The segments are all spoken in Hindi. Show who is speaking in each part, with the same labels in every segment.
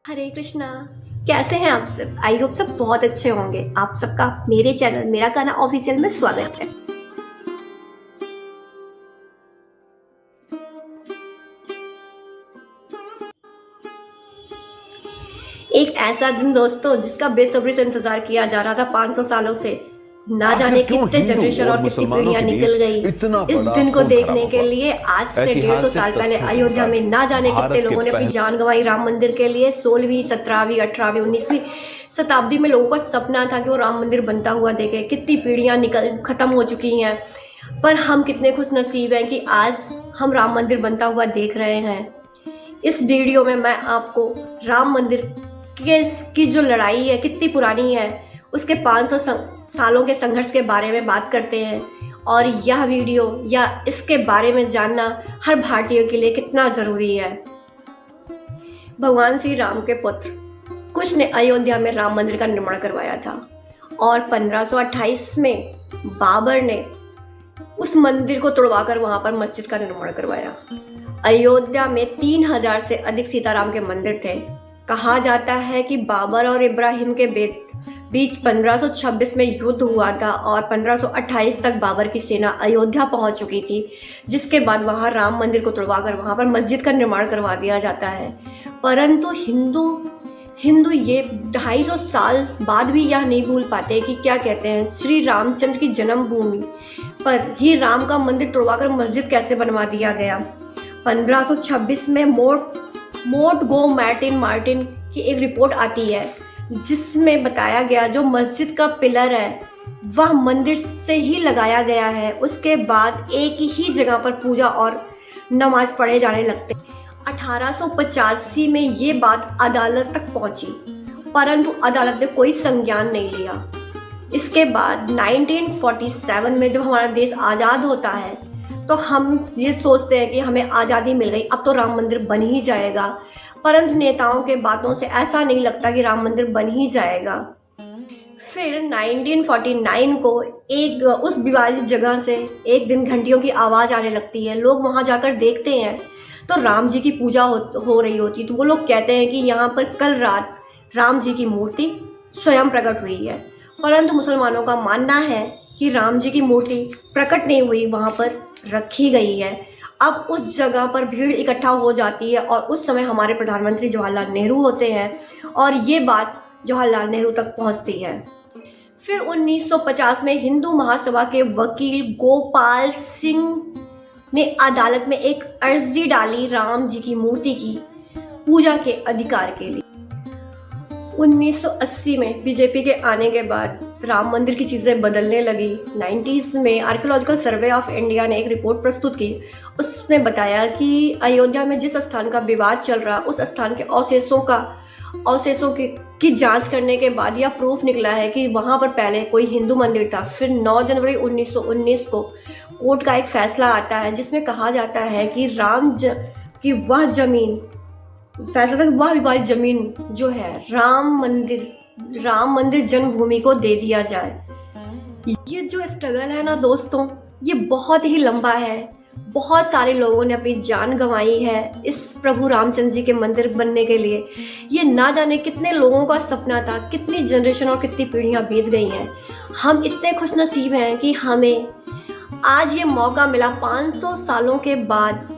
Speaker 1: हरे कृष्णा। कैसे हैं आप सब? आई होप सब बहुत अच्छे होंगे। आप सबका मेरे चैनल मेरा गाना ऑफिशियल में स्वागत है। एक ऐसा दिन दोस्तों जिसका बेसब्री से इंतजार किया जा रहा था 500 सालों से। ना जाने कितने जनरेशन और कितनी पीढ़ियां निकल गई इस दिन को देखने के लिए। आज से 150 साल पहले अयोध्या में ना जाने कितने लोगों ने अपनी जान गंवाई राम मंदिर के लिए। 16वीं 17वीं 18वीं 19वीं शताब्दी में लोगों का सपना था कि वो राम मंदिर बनता हुआ देखे। कितनी पीढ़ियां निकल खत्म हो चुकी हैं, पर हम कितने खुश नसीब हैं कि आज हम राम मंदिर बनता हुआ देख रहे हैं। इस वीडियो में मैं आपको राम मंदिर की जो लड़ाई है कितनी पुरानी है, उसके 500 सालों के संघर्ष के बारे में बात करते हैं। और यह वीडियो या इसके बारे में जानना हर भारतीय के लिए कितना जरूरी है। भगवान श्री राम के पुत्र कुश ने अयोध्या में राम मंदिर का निर्माण करवाया था और 1528 में बाबर ने उस मंदिर को तोड़वाकर वहां पर मस्जिद का निर्माण करवाया। अयोध्या में 3000 से अधिक सीताराम के मंदिर थे। कहा जाता है कि बाबर और इब्राहिम के बीच 1526 में युद्ध हुआ था और 1528 तक बाबर की सेना अयोध्या पहुंच चुकी थी, जिसके बाद वहां राम मंदिर को तोड़वाकर वहां पर मस्जिद का निर्माण करवा दिया जाता है। परंतु हिंदू ये 250 साल बाद भी यह नहीं भूल पाते कि क्या कहते हैं, श्री रामचंद्र की जन्मभूमि पर ही राम का मंदिर तोड़वाकर मस्जिद कैसे बनवा दिया गया। 1526 में मोर्ट गो मार्टिन की एक रिपोर्ट आती है जिसमें बताया गया जो मस्जिद का पिलर है वह मंदिर से ही लगाया गया है। उसके बाद एक ही जगह पर पूजा और नमाज पढ़े जाने लगते। 1885 में ये बात अदालत तक पहुंची, परंतु अदालत ने कोई संज्ञान नहीं लिया। इसके बाद 1947 में जब हमारा देश आजाद होता है तो हम ये सोचते हैं कि हमें आजादी मिल गई, अब तो राम मंदिर बन ही जाएगा। परंतु नेताओं के बातों से ऐसा नहीं लगता कि राम मंदिर बन ही जाएगा। फिर 1949 को उस विवादित जगह से एक दिन घंटियों की आवाज आने लगती है। लोग वहां जाकर देखते हैं तो राम जी की पूजा हो रही होती। तो वो लोग कहते हैं कि यहाँ पर कल रात राम जी की मूर्ति स्वयं प्रकट हुई है। परंतु मुसलमानों का मानना है कि राम जी की मूर्ति प्रकट नहीं हुई, वहां पर रखी गई है। अब उस जगह पर भीड़ इकट्ठा हो जाती है और उस समय हमारे प्रधानमंत्री जवाहरलाल नेहरू होते हैं और ये बात जवाहरलाल नेहरू तक पहुंचती है। फिर 1950 में हिंदू महासभा के वकील गोपाल सिंह ने अदालत में एक अर्जी डाली राम जी की मूर्ति की पूजा के अधिकार के लिए। 1980 में बीजेपी के आने के बाद राम मंदिर की चीजें बदलने लगी। 90s में आर्कियोलॉजिकल सर्वे ऑफ इंडिया ने एक रिपोर्ट प्रस्तुत की। उसने बताया कि अयोध्या में जिस स्थान का विवाद चल रहा उस स्थान के अवशेषों की जांच करने के बाद यह प्रूफ निकला है कि वहां पर पहले कोई हिंदू मंदिर था। फिर 9 जनवरी 1919 को कोर्ट का एक फैसला आता है जिसमें कहा जाता है कि वह विवादित जमीन जो है राम मंदिर जन्मभूमि को दे दिया जाए। ये जो स्ट्रगल है ना दोस्तों, ये बहुत ही लंबा है। बहुत सारे लोगों ने अपनी जान गंवाई है इस प्रभु रामचंद्र जी के मंदिर बनने के लिए। ये ना जाने कितने लोगों का सपना था, कितनी जनरेशन और कितनी पीढ़ियां बीत गई हैं। हम इतने खुशनसीब हैं कि हमें आज ये मौका मिला। 500 सालों के बाद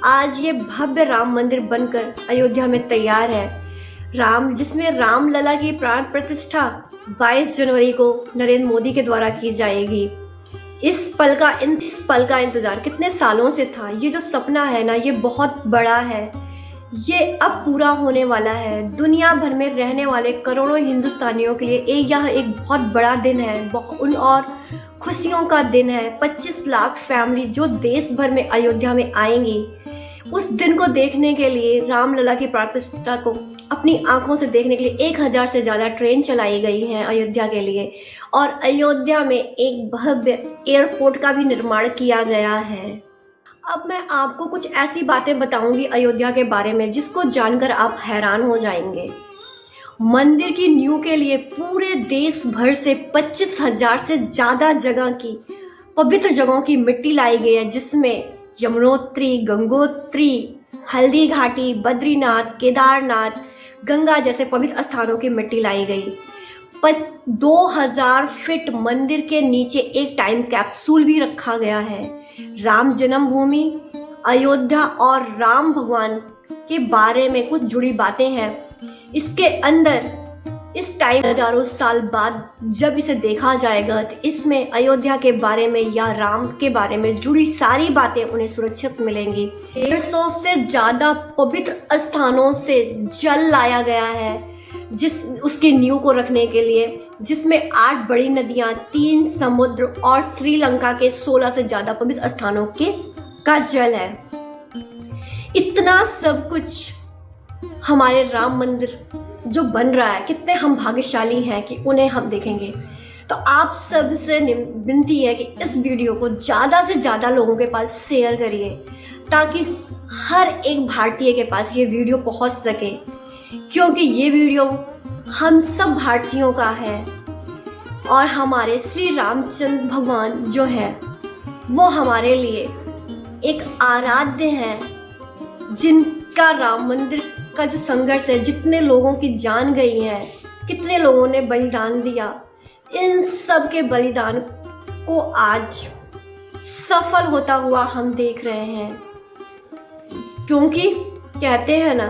Speaker 1: आज ये भव्य राम मंदिर बनकर अयोध्या में तैयार है। जिसमें रामलला की प्राण प्रतिष्ठा 22 जनवरी को नरेंद्र मोदी के द्वारा की जाएगी। इस पल का इंतजार कितने सालों से था। ये जो सपना है ना, ये बहुत बड़ा है, ये अब पूरा होने वाला है। दुनिया भर में रहने वाले करोड़ों हिंदुस्तानियों के लिए यह एक बहुत बड़ा दिन है और खुशियों का दिन है। 25 लाख फैमिली जो देश भर में अयोध्या में आएंगी उस दिन को देखने के लिए, रामलला की प्राण प्रतिष्ठा को अपनी आंखों से देखने के लिए 1000 से ज्यादा ट्रेन चलाई गई हैं अयोध्या के लिए। और अयोध्या में एक भव्य एयरपोर्ट का भी निर्माण किया गया है। अब मैं आपको कुछ ऐसी बातें बताऊंगी अयोध्या के बारे में जिसको जानकर आप हैरान हो जाएंगे। मंदिर की नींव के लिए पूरे देश भर से 25,000 से ज्यादा जगह की पवित्र जगहों की मिट्टी लाई गई है, जिसमें यमुनोत्री, गंगोत्री, हल्दी घाटी, बद्रीनाथ, केदारनाथ, गंगा जैसे पवित्र स्थानों की मिट्टी लाई गई। पर 2000 फीट मंदिर के नीचे एक टाइम कैप्सूल भी रखा गया है। राम जन्मभूमि, अयोध्या और राम भगवान के बारे में कुछ जुड़ी बातें हैं। इसके अंदर इस टाइम हजारों साल बाद जब इसे देखा जाएगा तो इसमें अयोध्या के बारे में या राम के बारे में जुड़ी सारी बातें उन्हें सुरक्षित मिलेंगी। 150 से ज्यादा पवित्र स्थानों से जल लाया गया है उसकी नींव को रखने के लिए, जिसमें 8 बड़ी नदियां, 3 समुद्र और श्रीलंका के 16 से ज्यादा पवित्र स्थानों का जल है। इतना सब कुछ हमारे राम मंदिर जो बन रहा है, कितने हम भाग्यशाली हैं कि उन्हें हम देखेंगे। तो आप सबसे विनती है कि इस वीडियो को ज्यादा से ज्यादा लोगों के पास शेयर करिए ताकि हर एक भारतीय के पास ये वीडियो पहुंच सके, क्योंकि ये वीडियो हम सब भारतीयों का है और हमारे श्री रामचंद्र भगवान जो है वो हमारे लिए एक आराध्य है, जिनका राम मंदिर का जो संघर्ष है, जितने लोगों की जान गई है, कितने लोगों ने बलिदान दिया, इन सब के बलिदान को आज सफल होता हुआ हम देख रहे हैं। क्योंकि कहते हैं ना,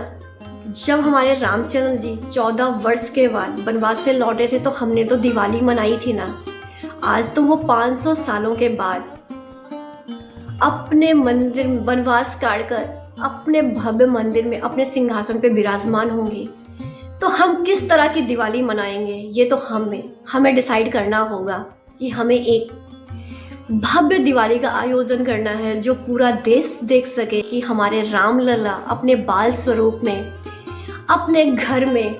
Speaker 1: जब हमारे रामचंद्र जी 14 वर्ष के बाद वनवास से लौटे थे तो हमने तो दिवाली मनाई थी ना। आज तो वो 500 सालों के बाद अपने मंदिर वनवास काट कर अपने भव्य मंदिर में अपने सिंहासन पे विराजमान होंगे। तो हम किस तरह की दिवाली मनाएंगे, ये तो हमें डिसाइड करना होगा कि हमें एक भव्य दिवाली का आयोजन करना है जो पूरा देश देख सके कि हमारे रामलला अपने बाल स्वरूप में अपने घर में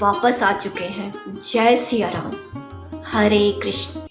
Speaker 1: वापस आ चुके हैं। जय सिया राम, हरे कृष्ण।